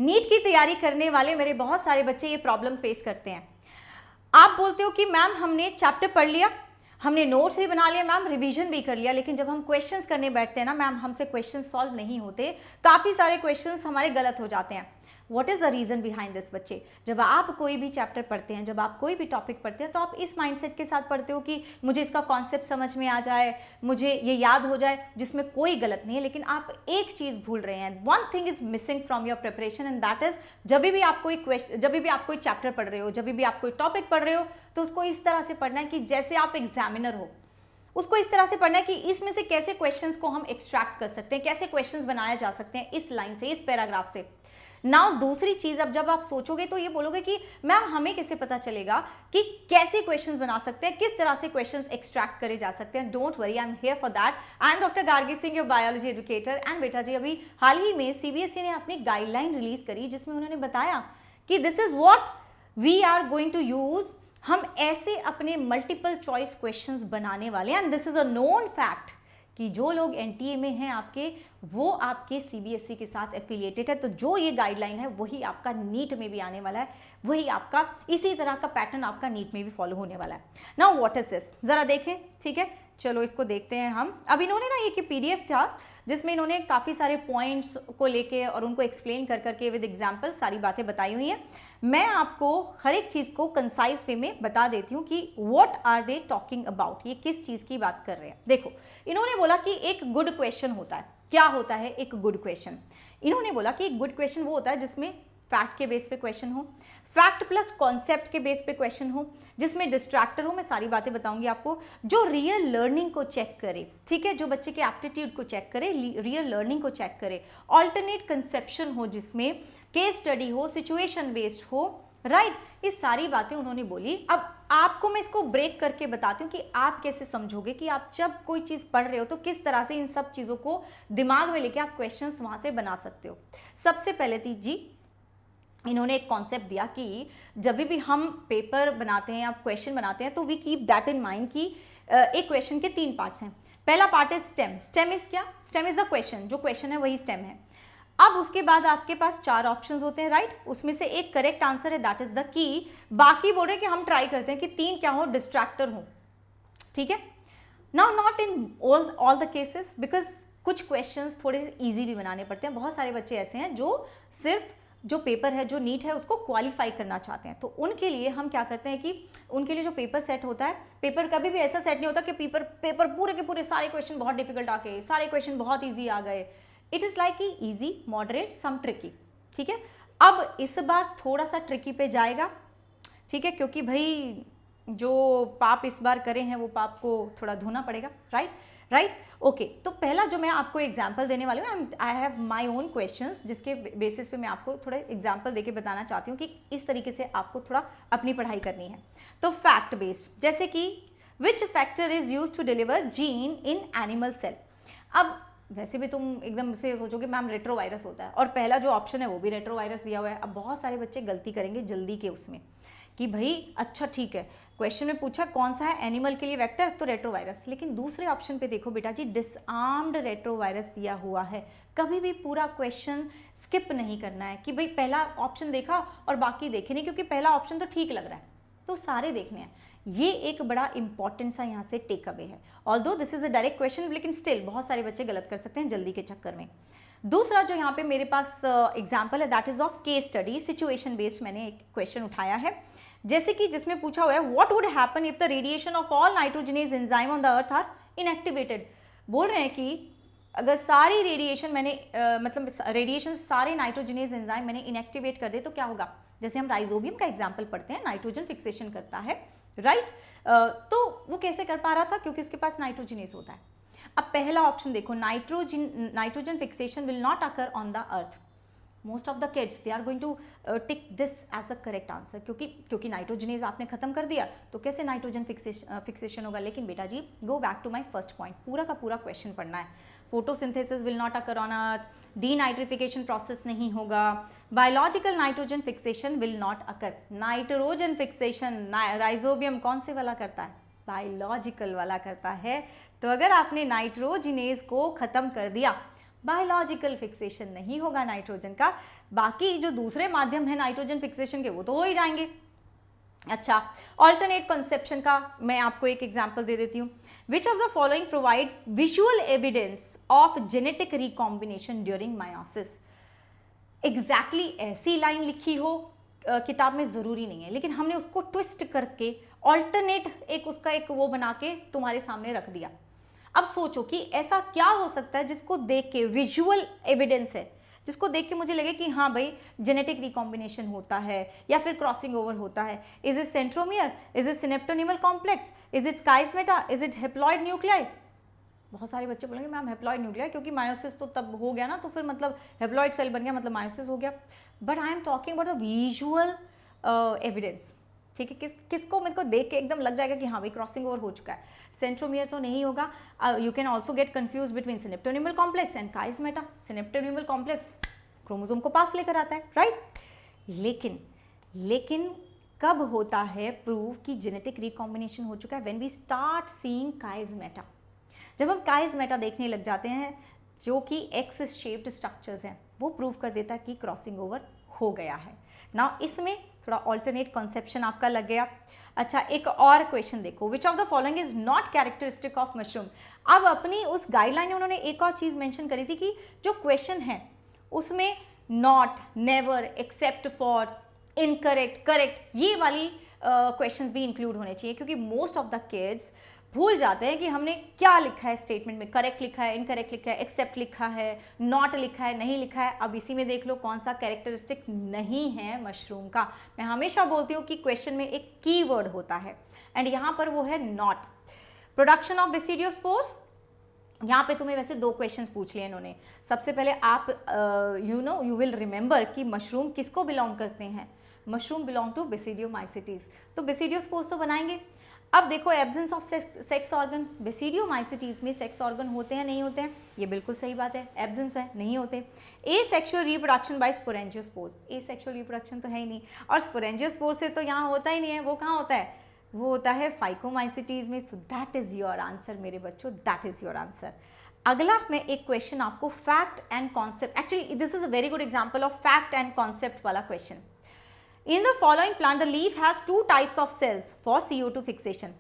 NEET की तैयारी करने वाले मेरे बहुत सारे बच्चे ये प्रॉब्लम फेस करते हैं। आप बोलते हो कि मैम हमने चैप्टर पढ़ लिया, हमने नोट्स भी बना लिया, मैम रिवीजन भी कर लिया, लेकिन जब हम क्वेश्चंस करने बैठते हैं ना मैम, हमसे क्वेश्चंस सॉल्व नहीं होते, काफ़ी सारे क्वेश्चंस हमारे गलत हो जाते हैं। What is the reason behind this बच्चे? जब आप कोई भी चैप्टर पढ़ते हैं, जब आप कोई भी टॉपिक पढ़ते हैं, तो आप इस माइंडसेट के साथ पढ़ते हो कि मुझे इसका कॉन्सेप्ट समझ में आ जाए, मुझे ये याद हो जाए, जिसमें कोई गलत नहीं है। लेकिन आप एक चीज़ भूल रहे हैं, one thing is missing from your preparation, and that is जब भी आप कोई चैप्टर पढ़ रहे हो, जब भी आप कोई टॉपिक पढ़ रहे हो, तो उसको इस तरह से पढ़ना है कि जैसे आप एग्जामिनर हो। उसको इस तरह से पढ़ना है कि इसमें से कैसे क्वेश्चंस को हम एक्सट्रैक्ट कर सकते हैं, कैसे क्वेश्चंस बनाया जा सकते हैं इस लाइन से, इस पैराग्राफ से। नाउ दूसरी चीज, अब जब आप सोचोगे तो ये बोलोगे कि मैम हमें कैसे पता चलेगा कि कैसे क्वेश्चंस बना सकते हैं, किस तरह से क्वेश्चंस एक्सट्रैक्ट करे जा सकते हैं। Don't worry, I am here for that. I am doctor Gargi Singh, your biology educator. And बेटा जी, अभी हाल ही में सीबीएसई ने अपनी गाइडलाइन रिलीज करी, जिसमें उन्होंने बताया कि this is what we are going to use. हम ऐसे अपने मल्टीपल चॉइस क्वेश्चंस बनाने वाले हैं, and this is a known fact कि जो लोग एनटीए में हैं आपके, वो आपके सीबीएसई के साथ एफिलिएटेड है। तो जो ये गाइडलाइन है वही आपका नीट में भी आने वाला है, वही आपका इसी तरह का पैटर्न आपका नीट में भी फॉलो होने वाला है। नाउ व्हाट इज दिस, जरा देखें। ठीक है, चलो इसको देखते हैं हम। अब इन्होंने ना एक पीडीएफ था जिसमें इन्होंने काफ़ी सारे पॉइंट्स को लेके और उनको एक्सप्लेन कर करके विद एग्जाम्पल सारी बातें बताई हुई हैं। मैं आपको हर एक चीज़ को कंसाइज वे में बता देती हूँ कि what are they talking about, ये किस चीज़ की बात कर रहे हैं। देखो, इन्होंने बोला कि एक गुड क्वेश्चन होता है। क्या होता है एक गुड क्वेश्चन? इन्होंने बोला कि एक गुड क्वेश्चन वो होता है जिसमें फैक्ट के बेस पे क्वेश्चन हो, फैक्ट प्लस कॉन्सेप्ट के बेस पे क्वेश्चन हो, जिसमें डिस्ट्रैक्टर हो, मैं सारी बातें बताऊंगी आपको, जो रियल लर्निंग को चेक करे। ठीक है, जो बच्चे के एप्टीट्यूड को चेक करे, रियल लर्निंग को चेक करे, ऑल्टरनेट कंसेप्शन हो, जिसमें केस स्टडी हो, सिचुएशन बेस्ड हो, राइट। ये सारी बातें उन्होंने बोली। अब आपको मैं इसको ब्रेक करके बताती हूँ कि आप कैसे समझोगे कि आप जब कोई चीज़ पढ़ रहे हो तो किस तरह से इन सब चीज़ों को दिमाग में लेके आप क्वेश्चंस वहाँ से बना सकते हो। सबसे पहले जी इन्होंने एक कॉन्सेप्ट दिया कि जब भी हम पेपर बनाते हैं या क्वेश्चन बनाते हैं तो we keep that in mind कि एक क्वेश्चन के 3 पार्ट्स हैं। पहला पार्ट है स्टेम। स्टेम इज क्या? स्टेम इज द क्वेश्चन, जो क्वेश्चन है वही स्टेम है। अब उसके बाद आपके पास 4 ऑप्शंस होते हैं, राइट। उसमें से एक करेक्ट आंसर है, दैट इज द की। बाकी बोल रहे हैं कि हम ट्राई करते हैं कि 3 क्या हो, डिस्ट्रैक्टर हो। ठीक है, now not in all the cases, because कुछ क्वेश्चंस थोड़े इजी भी बनाने पड़ते हैं। बहुत सारे बच्चे ऐसे हैं जो सिर्फ जो पेपर है, जो नीट है, उसको क्वालिफाई करना चाहते हैं। तो उनके लिए हम क्या करते हैं कि उनके लिए जो पेपर सेट होता है, पेपर कभी भी ऐसा सेट नहीं होता कि पेपर पूरे के पूरे सारे क्वेश्चन बहुत डिफिकल्ट आ गए, सारे क्वेश्चन बहुत ईजी आ गए। It is like easy, moderate, some tricky. ठीक है, अब इस बार थोड़ा सा ट्रिकी पे जाएगा। ठीक है, क्योंकि भाई जो पाप इस बार करे हैं वो पाप को थोड़ा धोना पड़ेगा, राइट। ओके, तो पहला जो मैं आपको एग्जाम्पल देने वाली हूँ, I have my own questions, जिसके बेसिस पे मैं आपको थोड़ा एग्जाम्पल देके बताना चाहती हूँ कि इस तरीके से आपको थोड़ा अपनी पढ़ाई करनी है। तो फैक्ट बेस्ड, जैसे कि which factor is use to deliver gene in animal cell. अब वैसे भी तुम एकदम से सोचोगे मैम रेट्रोवायरस होता है, और पहला जो ऑप्शन है वो भी रेट्रोवायरस दिया हुआ है। अब बहुत सारे बच्चे गलती करेंगे जल्दी के उसमें कि भाई अच्छा ठीक है, क्वेश्चन में पूछा कौन सा है एनिमल के लिए वेक्टर, तो रेट्रोवायरस। लेकिन दूसरे ऑप्शन पे देखो बेटा जी, डिसआर्म्ड रेट्रोवायरस दिया हुआ है। कभी भी पूरा क्वेश्चन स्किप नहीं करना है कि भाई पहला ऑप्शन देखा और बाकी देखे नहीं, क्योंकि पहला ऑप्शन तो ठीक लग रहा है तो सारे देखने हैं। ये एक बड़ा इंपॉर्टेंट सा यहाँ से टेक अवे है। Although this is a direct question, लेकिन स्टिल बहुत सारे बच्चे गलत कर सकते हैं जल्दी के चक्कर में। दूसरा जो यहाँ पे मेरे पास एग्जाम्पल है, that is of case study, situation based मैंने एक क्वेश्चन उठाया है। जैसे कि जिसमें पूछा हुआ है what would happen if the radiation of all nitrogenase enzyme on the earth are inactivated. बोल रहे हैं कि अगर सारी रेडिएशन मैंने मतलब रेडिएशन सारे नाइट्रोजनेज एंजाइम मैंने इनएक्टिवेट कर दे तो क्या होगा। जैसे हम राइजोबियम का एग्जाम्पल पढ़ते हैं, नाइट्रोजन फिक्सेशन करता है, राइट। तो वो कैसे कर पा रहा था, क्योंकि उसके पास नाइट्रोजनेज होता है। अब पहला ऑप्शन देखो, nitrogen fixation will not occur on the earth. Most of the kids they are going to tick this as the correct answer, क्योंकि नाइट्रोजनेज आपने खत्म कर दिया तो कैसे नाइट्रोजन फिक्सेशन होगा। लेकिन बेटा जी go back to my first point, पूरा का पूरा क्वेश्चन पढ़ना है। Photosynthesis will not occur on earth, denitrification process नहीं होगा, biological nitrogen fixation will not occur. Nitrogen fixation rhizobium कौन से वाला करता है, बायोलॉजिकल वाला करता है। तो अगर आपने नाइट्रोजनेज को खत्म कर दिया, बायोलॉजिकल फिक्सेशन नहीं होगा नाइट्रोजन का। बाकी जो दूसरे माध्यम है नाइट्रोजन फिक्सेशन के वो तो हो ही जाएंगे। अच्छा, ऑल्टरनेट कंसेप्शन का मैं आपको एक एग्जांपल दे देती हूँ। Which of the following provide visual evidence of genetic recombination during meiosis. Exactly ऐसी लाइन लिखी हो किताब में ज़रूरी नहीं है, लेकिन हमने उसको ट्विस्ट करके ऑल्टरनेट एक उसका एक वो बना के तुम्हारे सामने रख दिया। अब सोचो कि ऐसा क्या हो सकता है जिसको देख के विजुअल एविडेंस है, जिसको देख के मुझे लगे कि हाँ भाई जेनेटिक रिकॉम्बिनेशन होता है या फिर क्रॉसिंग ओवर होता है। Is it centromere, is it synaptonemal complex, is it chiasmata, is it haploid nuclei. बहुत सारे बच्चे बोलेंगे मैम हेप्लॉइड न्यूक्लियाई, क्योंकि मायोसिस तो तब हो गया ना, तो फिर मतलब हेप्लॉइड सेल बन गया मतलब मायोसिस हो गया। But I am talking about the visual evidence. ठीक है, किसको मेरे को देख के एकदम लग जाएगा कि हाँ भाई क्रॉसिंग ओवर हो चुका है। सेंट्रोमियर तो नहीं होगा। You can also get confuse between synaptonemal complex and chiasmata. Synaptonemal complex chromosome को पास लेकर आता है, राइट। लेकिन कब होता है प्रूव कि जेनेटिक रिकॉम्बिनेशन हो चुका है? When we start seeing chiasmata. जब हम काइस्मेटा देखने लग जाते हैं जो कि एक्स शेप्ड स्ट्रक्चर्स हैं, वो प्रूव कर देता है कि क्रॉसिंग ओवर हो गया है। नाउ इसमें थोड़ा ऑल्टरनेट कॉन्सेप्शन आपका लग गया। अच्छा, एक और क्वेश्चन देखो, विच of the following is not characteristic of mushroom. अब अपनी उस गाइडलाइन में उन्होंने एक और चीज मेंशन करी थी कि जो क्वेश्चन है उसमें not, never, except for, incorrect, correct, ये वाली क्वेश्चंस भी इंक्लूड होने चाहिए, क्योंकि मोस्ट ऑफ द किड्स भूल जाते हैं कि हमने क्या लिखा है स्टेटमेंट में, करेक्ट लिखा है, इनकरेक्ट लिखा है, एक्सेप्ट लिखा है, नॉट लिखा है, नहीं लिखा है। अब इसी में देख लो कौन सा कैरेक्टरिस्टिक नहीं है मशरूम का। मैं हमेशा बोलती हूँ कि क्वेश्चन में एक कीवर्ड होता है एंड यहाँ पर वो है नॉट। प्रोडक्शन ऑफ बेसिडियोस्पोर्स, यहाँ पे तुम्हें वैसे 2 क्वेश्चंस पूछ लिए इन्होंने। सबसे पहले आप यू विल रिमेंबर कि मशरूम किसको बिलोंग करते हैं। मशरूम बिलोंग टू बेसिडियोमाइसिटीज, तो बेसिडियोस्पोर्स तो बनाएंगे। अब देखो absence of sex organ, basidiomycetes में सेक्स ऑर्गन होते हैं नहीं होते हैं? ये बिल्कुल सही बात है, एब्सेंस है, नहीं होते। Asexual reproduction by sporangiospores, asexual reproduction तो है ही नहीं, और स्पोरेंजियोस्पोर्स से तो यहाँ होता ही नहीं है। वो कहाँ होता है? वो होता है फाइकोमाइसिटीज में। So that is your answer मेरे बच्चों, दैट इज योर आंसर। अगला मैं एक क्वेश्चन आपको fact and concept, actually this is a very good example of fact and concept वाला question. In the following plant, the leaf has 2 types of cells for CO2 fixation.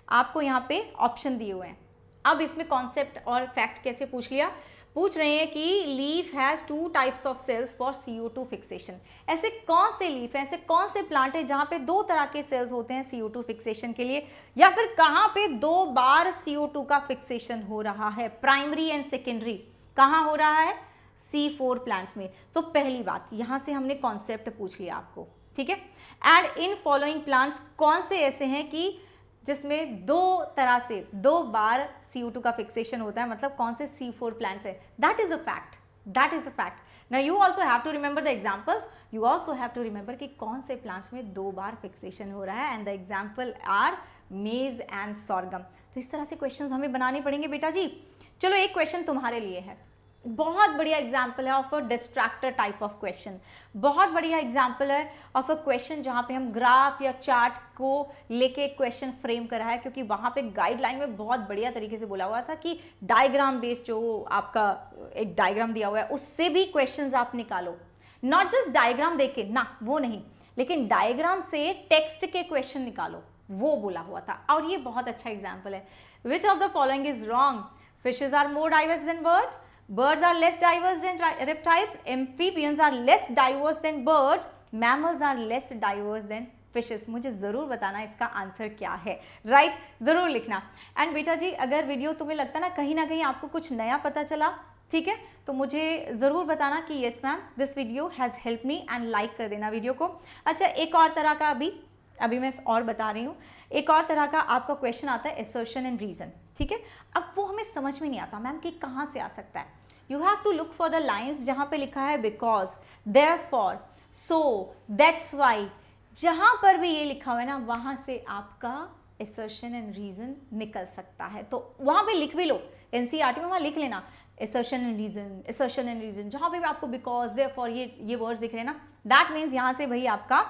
आपको यहाँ पे option दिए हुए हैं। अब इसमें कॉन्सेप्ट और फैक्ट कैसे पूछ लिया? पूछ रहे हैं कि leaf has 2 types of cells for CO2 fixation. ऐसे कौन से लीफ हैं, ऐसे कौन से प्लांट है जहाँ पे 2 तरह के सेल्स होते हैं CO2 फिक्सेशन के लिए, या फिर कहाँ पे 2 बार CO2 का फिक्सेशन हो रहा है? प्राइमरी एंड सेकेंडरी कहाँ हो रहा है? C4 प्लांट्स में। तो पहली बात, यहाँ से हमने कॉन्सेप्ट पूछ लिया आपको, ठीक है। एंड इन फॉलोइंग प्लांट्स कौन से ऐसे हैं कि जिसमें 2 तरह से 2 बार CO2 का फिक्सेशन होता है, मतलब कौन से C4 प्लांट्स है? That is a fact, that is a fact. Now you also have to remember the examples, you also have to remember कि कौन से प्लांट्स में 2 बार फिक्सेशन हो रहा है, एंड द एग्जाम्पल आर मेज एंड सॉर्गम। तो इस तरह से क्वेश्चन हमें बनाने पड़ेंगे बेटा जी। चलो एक क्वेश्चन तुम्हारे लिए है, बहुत बढ़िया एग्जाम्पल है of a distractor type of question. बहुत बढ़िया एग्जाम्पल है ऑफ अ क्वेश्चन जहाँ पे हम ग्राफ या चार्ट को लेके क्वेश्चन फ्रेम करा है, क्योंकि वहाँ पे गाइडलाइन में बहुत बढ़िया तरीके से बोला हुआ था कि डायग्राम बेस्ड जो आपका एक डायग्राम दिया हुआ है उससे भी क्वेश्चंस आप निकालो। नॉट जस्ट डायग्राम देख के ना, वो नहीं, लेकिन डायग्राम से टेक्स्ट के क्वेश्चन निकालो, वो बोला हुआ था। और ये बहुत अच्छा एग्जाम्पल है। Which of the following is wrong? Fishes are more diverse than birds, birds are less diverse than reptiles, amphibians are less diverse than birds, mammals are less diverse than fishes। मुझे ज़रूर बताना इसका answer क्या है, right? ज़रूर लिखना। And बेटा जी अगर वीडियो तुम्हें लगता ना कहीं आपको कुछ नया पता चला, ठीक है, तो मुझे ज़रूर बताना कि yes ma'am this video has help me, and like कर देना वीडियो को। अच्छा, एक और तरह का अभी मैं और बता रही हूँ, एक और तरह का आपका क्वेश्चन आता है असर्शन एंड रीजन, ठीक है। अब वो हमें समझ में नहीं आता मैम कि कहाँ से आ सकता है। You have to look for the lines जहाँ पे लिखा है because, therefore, so, that's why. जहाँ पर भी ये लिखा हुआ है ना, वहाँ से आपका असर्शन एंड रीजन निकल सकता है। तो वहाँ पे लिख भी लो, NCERT में वहाँ लिख लेना assertion and reason, assertion and reason. जहाँ पे भी आपको बिकॉज, देयरफॉर ये वर्ड्स दिख रहे हैं ना, दैट मीन्स यहाँ से भाई आपका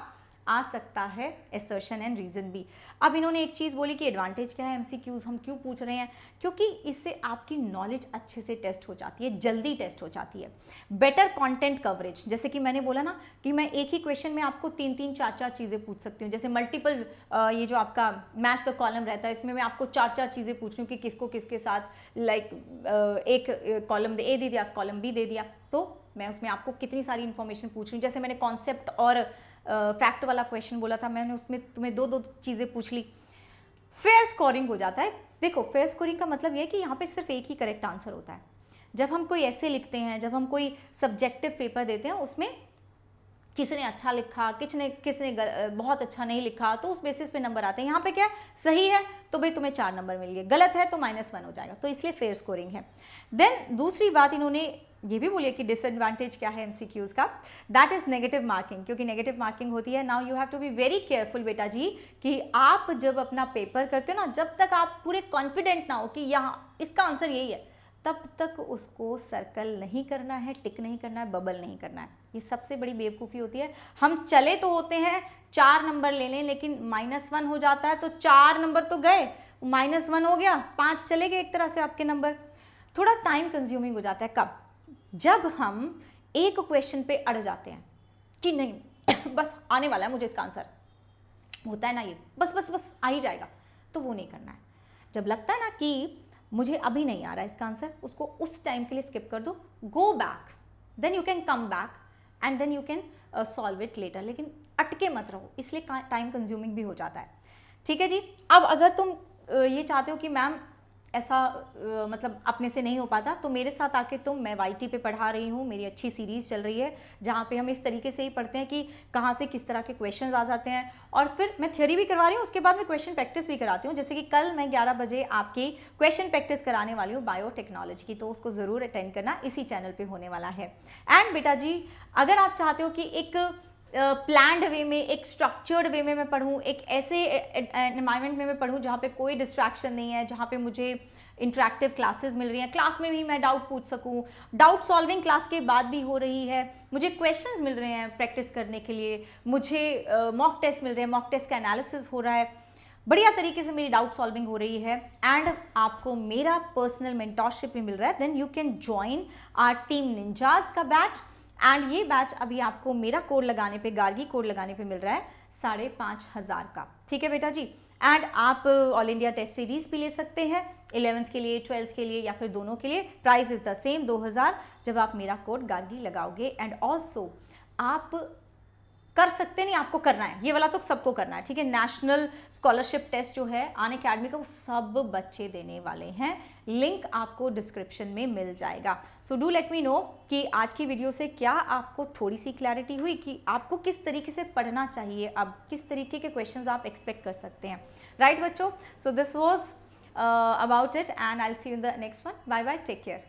आ सकता है assertion एंड रीज़न भी। अब इन्होंने एक चीज़ बोली कि एडवांटेज क्या है MCQs हम क्यों पूछ रहे हैं, क्योंकि इससे आपकी नॉलेज अच्छे से टेस्ट हो जाती है, जल्दी टेस्ट हो जाती है। बेटर कंटेंट कवरेज, जैसे कि मैंने बोला ना कि मैं एक ही क्वेश्चन में आपको 3-3 4-4 चीज़ें पूछ सकती हूँ। जैसे मल्टीपल ये जो आपका मैच द कॉलम रहता है, इसमें मैं आपको 4-4 चीज़ें पूछ रही हूँ कि किसको किसके साथ एक कॉलम ए दे दिया, कॉलम बी दे दिया, तो मैं उसमें आपको कितनी सारी इन्फॉर्मेशन पूछ रही हूँ। जैसे मैंने कॉन्सेप्ट और फैक्ट वाला क्वेश्चन बोला था, मैंने उसमें तुम्हें 2-2 चीज़ें पूछ ली। फेयर स्कोरिंग हो जाता है। देखो, फेयर स्कोरिंग का मतलब यह है कि यहाँ पे सिर्फ एक ही करेक्ट आंसर होता है। जब हम कोई ऐसे लिखते हैं, जब हम कोई सब्जेक्टिव पेपर देते हैं, उसमें किसी ने अच्छा लिखा, किसने बहुत अच्छा नहीं लिखा, तो उस बेसिस पे नंबर आते हैं। यहाँ पे क्या है, सही है तो भाई तुम्हें 4 नंबर मिल गए, गलत है तो -1 हो जाएगा, तो इसलिए फेयर स्कोरिंग है। देन दूसरी बात इन्होंने ये भी बोली कि डिसएडवांटेज क्या है MCQs का, दैट इज नेगेटिव मार्किंग, क्योंकि नेगेटिव मार्किंग होती है। Now you have to be very careful बेटा जी, कि आप जब अपना पेपर करते हो ना, जब तक आप पूरे कॉन्फिडेंट ना हो कि यहाँ इसका आंसर यही है, तब तक उसको सर्कल नहीं करना है, टिक नहीं करना है, बबल नहीं करना है। ये सबसे बड़ी बेवकूफ़ी होती है। हम चले तो होते हैं 4 नंबर ले लें, लेकिन -1 हो जाता है तो 4 नंबर तो गए, -1 हो गया, 5 चले गए एक तरह से आपके नंबर। थोड़ा टाइम कंज्यूमिंग हो जाता है। कब? जब हम एक क्वेश्चन पे अड़ जाते हैं कि नहीं बस आने वाला है मुझे इसका आंसर, होता है ना ये, बस आ ही जाएगा, तो वो नहीं करना है। जब लगता है ना कि मुझे अभी नहीं आ रहा है इसका आंसर, उसको उस टाइम के लिए स्किप कर दो, go back, then you can come back and then you can solve it later, लेकिन अटके मत रहो, इसलिए टाइम कंज्यूमिंग भी हो जाता है। ठीक है जी। अब अगर तुम ये चाहते हो कि मैम ऐसा मतलब अपने से नहीं हो पाता, तो मेरे साथ आके तुम, मैं YT पे पढ़ा रही हूँ, मेरी अच्छी सीरीज़ चल रही है जहाँ पे हम इस तरीके से ही पढ़ते हैं कि कहाँ से किस तरह के क्वेश्चंस आ जाते हैं, और फिर मैं थ्योरी भी करवा रही हूँ, उसके बाद मैं क्वेश्चन प्रैक्टिस भी कराती हूँ। जैसे कि कल मैं 11 बजे आपकी क्वेश्चन प्रैक्टिस कराने वाली हूँ बायोटेक्नोलॉजी की, तो उसको ज़रूर अटेंड करना, इसी चैनल पर होने वाला है। एंड बेटा जी, अगर आप चाहते हो कि एक प्लान्ड वे में, एक स्ट्रक्चर्ड वे में मैं पढ़ूँ, एक ऐसे एनवायरनमेंट में मैं पढ़ूँ जहाँ पे कोई डिस्ट्रैक्शन नहीं है, जहाँ पे मुझे इंटरेक्टिव क्लासेस मिल रही हैं, क्लास में भी मैं डाउट पूछ सकूँ, डाउट सॉल्विंग क्लास के बाद भी हो रही है, मुझे क्वेश्चंस मिल रहे हैं प्रैक्टिस करने के लिए, मुझे मॉक टेस्ट मिल रहे हैं, मॉक टेस्ट का एनालिसिस हो रहा है, बढ़िया तरीके से मेरी डाउट सॉल्विंग हो रही है, एंड आपको मेरा पर्सनल मेंटोरशिप भी मिल रहा है। Then you can join our team ninjas का बैच, एंड ये बैच अभी आपको मेरा कोड लगाने पे, गार्गी कोड लगाने पे मिल रहा है 5,500 का। ठीक है बेटा जी। एंड आप ऑल इंडिया टेस्ट सीरीज भी ले सकते हैं 11th के लिए, 12th के लिए, या फिर दोनों के लिए। प्राइस इज द सेम 2000 जब आप मेरा कोड गार्गी लगाओगे। एंड ऑल्सो आप कर सकते नहीं, आपको करना है, ये वाला तो सबको करना है। ठीक है। नेशनल स्कॉलरशिप टेस्ट जो है अनअकैडमी का, वो सब बच्चे देने वाले हैं, लिंक आपको डिस्क्रिप्शन में मिल जाएगा। So do let me know कि आज की वीडियो से क्या आपको थोड़ी सी क्लैरिटी हुई कि आपको किस तरीके से पढ़ना चाहिए, अब किस तरीके के क्वेश्चंस आप एक्सपेक्ट कर सकते हैं। राइट बच्चों, so this was about it and I will see you in the next one. Bye bye, take care.